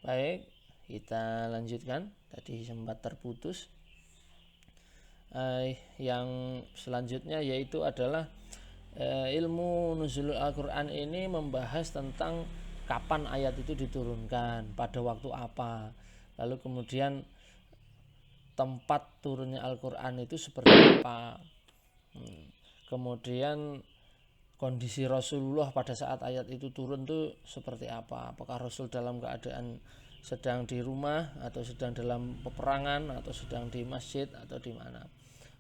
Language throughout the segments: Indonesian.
Baik, kita lanjutkan. Tadi sempat terputus. Yang selanjutnya yaitu adalah ilmu nuzulul Al-Quran ini membahas tentang kapan ayat itu diturunkan, pada waktu apa, lalu kemudian tempat turunnya Al-Quran itu seperti apa, kemudian kondisi Rasulullah pada saat ayat itu turun itu seperti apa, apakah Rasul dalam keadaan sedang di rumah atau sedang dalam peperangan atau sedang di masjid atau di mana.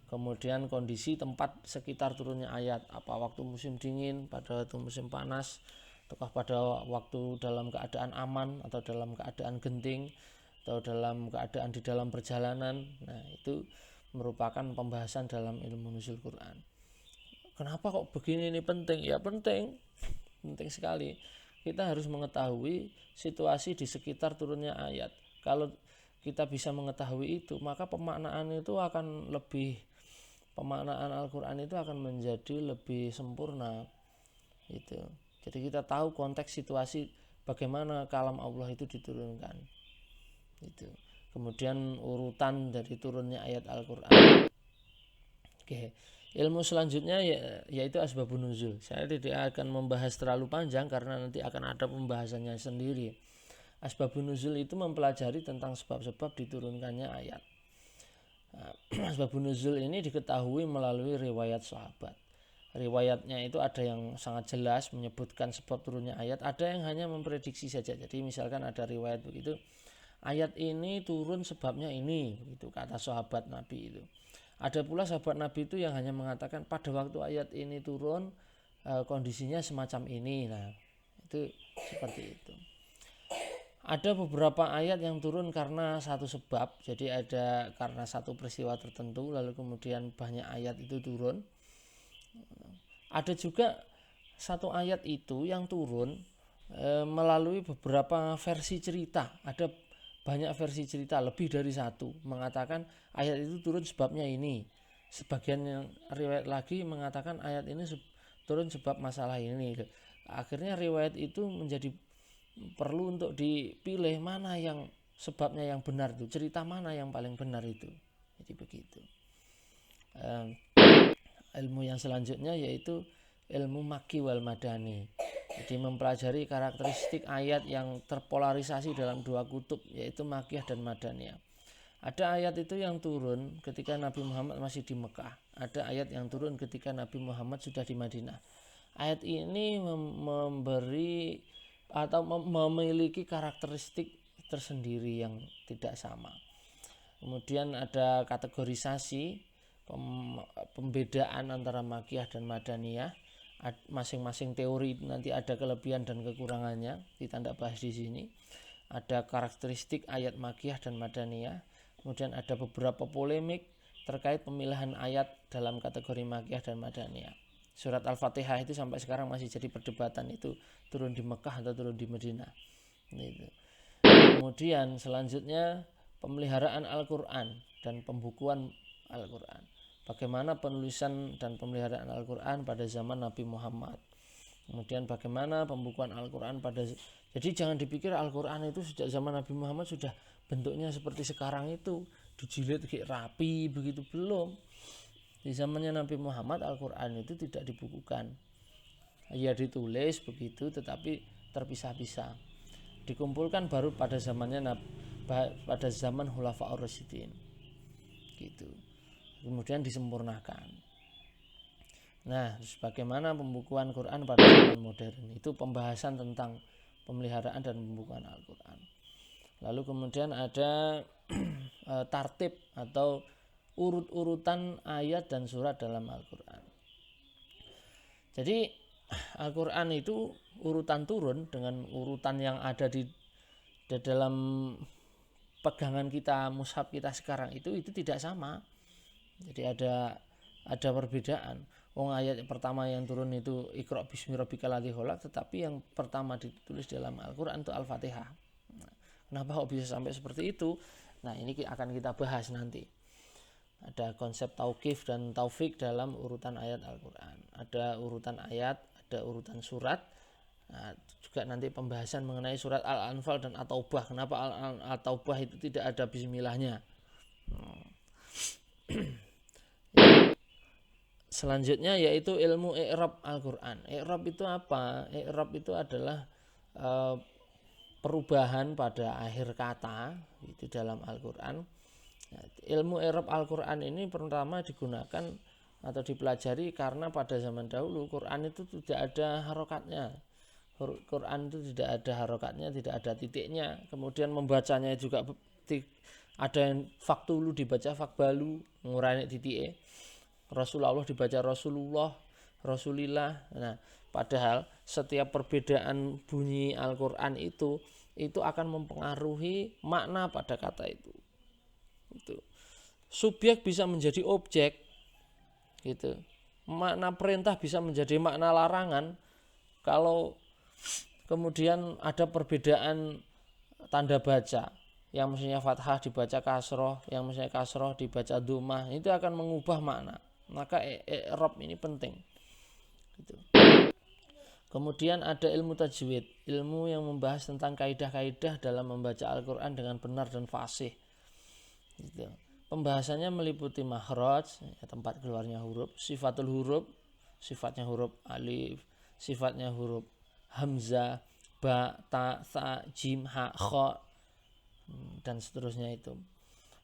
Kemudian kondisi tempat sekitar turunnya ayat, apa waktu musim dingin, pada waktu musim panas, ataukah pada waktu dalam keadaan aman atau dalam keadaan genting atau dalam keadaan di dalam perjalanan. Nah, itu merupakan pembahasan dalam ilmu nuzul Quran. Kenapa kok begini ini penting? Ya penting sekali. Kita harus mengetahui situasi di sekitar turunnya ayat. Kalau kita bisa mengetahui itu, maka pemaknaan Al-Quran itu akan menjadi lebih sempurna. Itu. Jadi kita tahu konteks situasi bagaimana kalam Allah itu diturunkan. Itu. Kemudian urutan dari turunnya ayat Al-Quran. Oke. Ilmu selanjutnya yaitu asbabun nuzul. Saya tidak akan membahas terlalu panjang karena nanti akan ada pembahasannya sendiri. Asbabun nuzul itu mempelajari tentang sebab-sebab diturunkannya ayat. Asbabun nuzul ini diketahui melalui riwayat sahabat. Riwayatnya itu ada yang sangat jelas menyebutkan sebab turunnya ayat, ada yang hanya memprediksi saja. Jadi misalkan ada riwayat begitu, ayat ini turun sebabnya ini, begitu kata sahabat Nabi itu. Ada pula sahabat Nabi itu yang hanya mengatakan pada waktu ayat ini turun kondisinya semacam ini. Nah, itu seperti itu. Ada beberapa ayat yang turun karena satu sebab, jadi ada karena satu peristiwa tertentu, lalu kemudian banyak ayat itu turun. Ada juga satu ayat itu yang turun melalui beberapa versi cerita. Ada banyak versi cerita, lebih dari satu, mengatakan ayat itu turun sebabnya ini. Sebagian yang riwayat lagi mengatakan ayat ini turun sebab masalah ini. Akhirnya riwayat itu menjadi perlu untuk dipilih mana yang sebabnya yang benar itu, cerita mana yang paling benar itu. Jadi begitu. Ilmu yang selanjutnya yaitu ilmu Makki wal Madani. Jadi mempelajari karakteristik ayat yang terpolarisasi dalam dua kutub, yaitu Makkiyah dan Madaniyah. Ada ayat itu yang turun ketika Nabi Muhammad masih di Mekah. Ada ayat yang turun ketika Nabi Muhammad sudah di Madinah. Ayat ini memberi atau memiliki karakteristik tersendiri yang tidak sama. Kemudian ada kategorisasi, pembedaan antara Makkiyah dan Madaniyah. Masing-masing teori nanti ada kelebihan dan kekurangannya, kita tidak bahas di sini. Ada karakteristik ayat Makkiyah dan Madaniyah. Kemudian ada beberapa polemik terkait pemilihan ayat dalam kategori Makkiyah dan Madaniyah. Surat Al-Fatihah itu sampai sekarang masih jadi perdebatan, itu turun di Mekah atau turun di Madinah. Kemudian selanjutnya pemeliharaan Al-Quran dan pembukuan Al-Quran. Bagaimana penulisan dan pemeliharaan Al-Quran pada zaman Nabi Muhammad. Kemudian bagaimana pembukuan Al-Quran jadi jangan dipikir Al-Quran itu sejak zaman Nabi Muhammad sudah bentuknya seperti sekarang itu, dijilid kayak rapi begitu, belum. Di zamannya Nabi Muhammad Al-Quran itu tidak dibukukan. Ya ditulis begitu tetapi terpisah-pisah. Dikumpulkan baru pada pada zaman Khulafaur Rasyidin. Gitu. Kemudian disempurnakan. Nah, bagaimana pembukuan Quran pada zaman modern? Itu pembahasan tentang pemeliharaan dan pembukuan Al-Quran. Lalu kemudian ada tartib atau urut-urutan ayat dan surat dalam Al-Quran. Jadi Al-Quran itu urutan turun dengan urutan yang ada di dalam pegangan kita, mushaf kita sekarang itu tidak sama. Jadi ada perbedaan. Ayat pertama yang turun itu Iqra bismi rabbikal ladzi khalaq, tetapi yang pertama ditulis dalam Al-Quran itu Al-Fatihah. Kenapa kok bisa sampai seperti itu? Nah, ini akan kita bahas nanti. Ada konsep tauqif dan taufik dalam urutan ayat Al-Quran. Ada urutan ayat, ada urutan surat, Nah, juga nanti pembahasan mengenai surat Al-Anfal dan At-Taubah. Kenapa At-Taubah itu tidak ada bismillahnya? Selanjutnya yaitu ilmu i'rab Al-Quran. I'rab itu apa? I'rab itu adalah perubahan pada akhir kata itu dalam Al-Quran. Ilmu i'rab Al-Quran ini pertama digunakan atau dipelajari karena pada zaman dahulu Quran itu tidak ada harokatnya. Quran itu tidak ada harokatnya, tidak ada titiknya. Kemudian membacanya juga ada yang faktulu dibaca fakbalu, mengurangi titiknya. Rasulullah dibaca Rasulullah, Rasulillah. Nah, padahal setiap perbedaan bunyi Al-Quran itu akan mempengaruhi makna pada kata itu. Subjek bisa menjadi objek, gitu. Makna perintah bisa menjadi makna larangan. Kalau kemudian ada perbedaan tanda baca, yang mestinya fathah dibaca kasroh, yang mestinya kasroh dibaca dhammah, itu akan mengubah makna. Maka i'rab ini penting. Gitu. Kemudian ada ilmu tajwid, ilmu yang membahas tentang kaidah-kaidah dalam membaca Al-Quran dengan benar dan fasih. Gitu. Pembahasannya meliputi makhraj, tempat keluarnya huruf, sifatul huruf, sifatnya huruf alif, sifatnya huruf hamzah, ba, ta, sa, jim, ha, kha, dan seterusnya itu.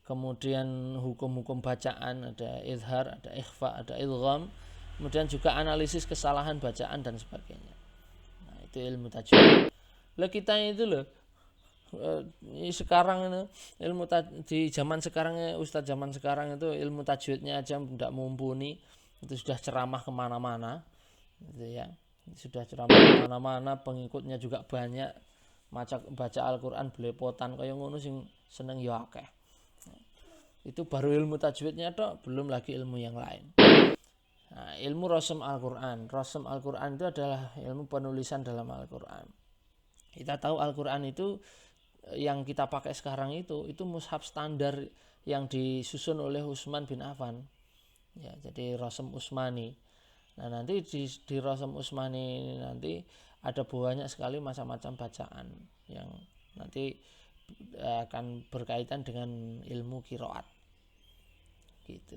Kemudian hukum-hukum bacaan, ada izhar, ada ikhfa, ada idgham. Kemudian juga analisis kesalahan bacaan dan sebagainya. Nah, itu ilmu tajwid. Lah kita itu loh, sekarang ini ilmu di zaman sekarang, ustadz zaman sekarang itu ilmu tajwidnya aja tidak mumpuni. Itu sudah ceramah kemana-mana, gitu ya. Sudah ceramah kemana-mana, pengikutnya juga banyak, baca Al-Quran belepotan kayak ngono sing seneng ya akeh. Itu baru ilmu tajwidnya toh, belum lagi ilmu yang lain. Nah, ilmu rasm Al-Quran. Rasm Al-Quran itu adalah ilmu penulisan dalam Al-Quran. Kita tahu Al-Quran itu yang kita pakai sekarang itu mushaf standar yang disusun oleh Utsman bin Affan. Ya, jadi rasm Utsmani. Nah, nanti di rasm Utsmani nanti ada banyak sekali macam-macam bacaan yang nanti akan berkaitan dengan ilmu qiraat. Gitu.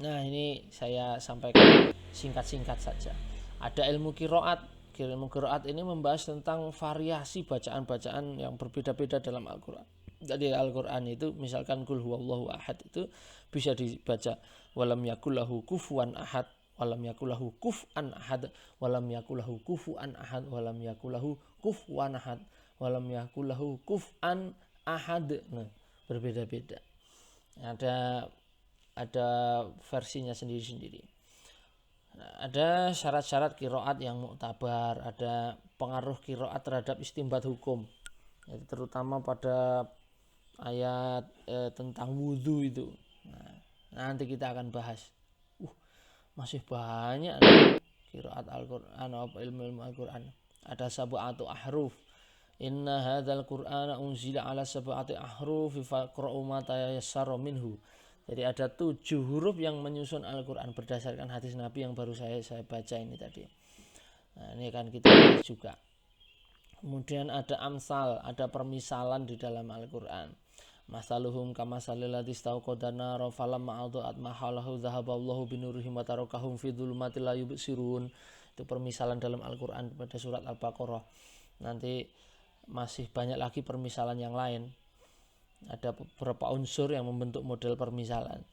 Nah, ini saya sampaikan singkat-singkat saja. Ada ilmu qiraat. Ilmu qiraat ini membahas tentang variasi bacaan-bacaan yang berbeda-beda dalam Al-Quran. Jadi Al-Quran itu misalkan qul huwallahu ahad itu bisa dibaca walam yakullahu kufuwan ahad, walam yakullahu kuf'an ahad, walam yakullahu kufuwan ahad, walam yakullahu kufuwan ahad, walam yakullahu kuf'an ahad. Nah, berbeda-beda. Ada versinya sendiri-sendiri. Nah, ada syarat-syarat qiraat yang muktabar, ada pengaruh qiraat terhadap istimbat hukum. Jadi terutama pada ayat tentang wudhu itu. Nah, nanti kita akan bahas. Masih banyak qiraat Al-Quran, ilmu Al-Quran. Ada sab'atu ahruf. Inna hadzal Qur'ana unzila ala sab'ati ahruf faqra'u ma tayassara minhu. Jadi ada 7 huruf yang menyusun Al-Quran berdasarkan hadis Nabi yang baru saya baca ini tadi. Nah, ini kan kita bahas juga. Kemudian ada amsal, ada permisalan di dalam Al-Quran. Masaluhum kamasalil ladzi istauqada nara falamma adaat mahalahu dhahaballahu binurihim wa tarakahum fi dhulumatil la yubsirun. Itu permisalan dalam Al-Quran pada surat Al-Baqarah. Nanti masih banyak lagi permisalan yang lain. Ada beberapa unsur yang membentuk model permisalan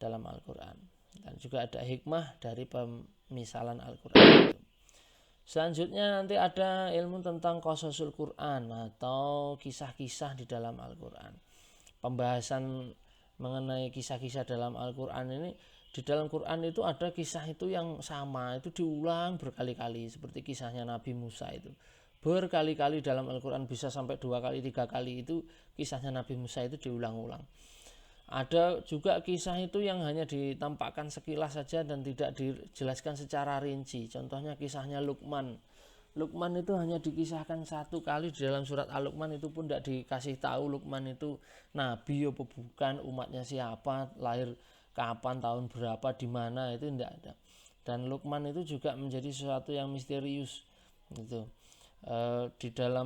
dalam Al-Quran. Dan juga ada hikmah dari pemisalan Al-Quran itu. Selanjutnya nanti ada ilmu tentang qasasul Quran atau kisah-kisah di dalam Al-Quran. Pembahasan mengenai kisah-kisah dalam Al-Quran ini, di dalam Quran itu ada kisah itu yang sama, itu diulang berkali-kali. Seperti kisahnya Nabi Musa itu. Berkali-kali dalam Al-Quran, bisa sampai 2 kali 3 kali itu kisahnya Nabi Musa itu diulang-ulang. Ada juga kisah itu yang hanya ditampakkan sekilas saja dan tidak dijelaskan secara rinci. Contohnya kisahnya Luqman. Luqman itu hanya dikisahkan 1 kali di dalam surat Al-Luqman, itu pun tidak dikasih tahu Luqman itu nabi apa bukan, umatnya siapa, lahir kapan, tahun berapa, di mana, itu tidak ada. Dan Luqman itu juga menjadi sesuatu yang misterius. Itu di dalam